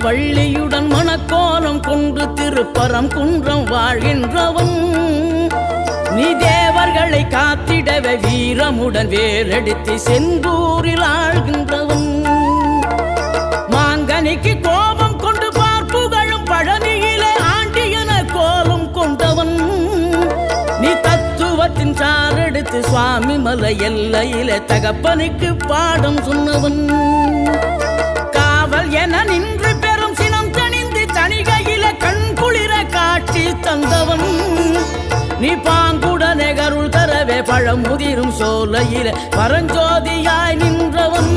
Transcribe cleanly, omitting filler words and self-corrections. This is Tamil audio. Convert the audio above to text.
வள்ளியுடன் மணக்கோலம் கொண்டு திருப்பரம் குன்றம் வாழ்கின்றவன். நீ தேவர்களை காத்திடவே வீரமுடன் வேலெடுத்து செந்தூரில் ஆழ்கின்றவன். மாங்கனிக்கு கோபம் கொண்டு பார்ப்புகழும் பழனியிலே ஆண்டியன கோலம் கொண்டவன். நீ தத்துவத்தின் சாரெடுத்து சுவாமி மலை எல்லையிலே தகப்பனுக்கு பாடம் சொன்னவன். காவல் என நின்று பெரும் சினம் தணிந்து தணிகையில கண் குளிர காட்சி தந்தவன். நீ பாங்குடனே கருள் தரவே பழமுதிரும் சோலையில பரஞ்சோதியாய் நின்றவன்.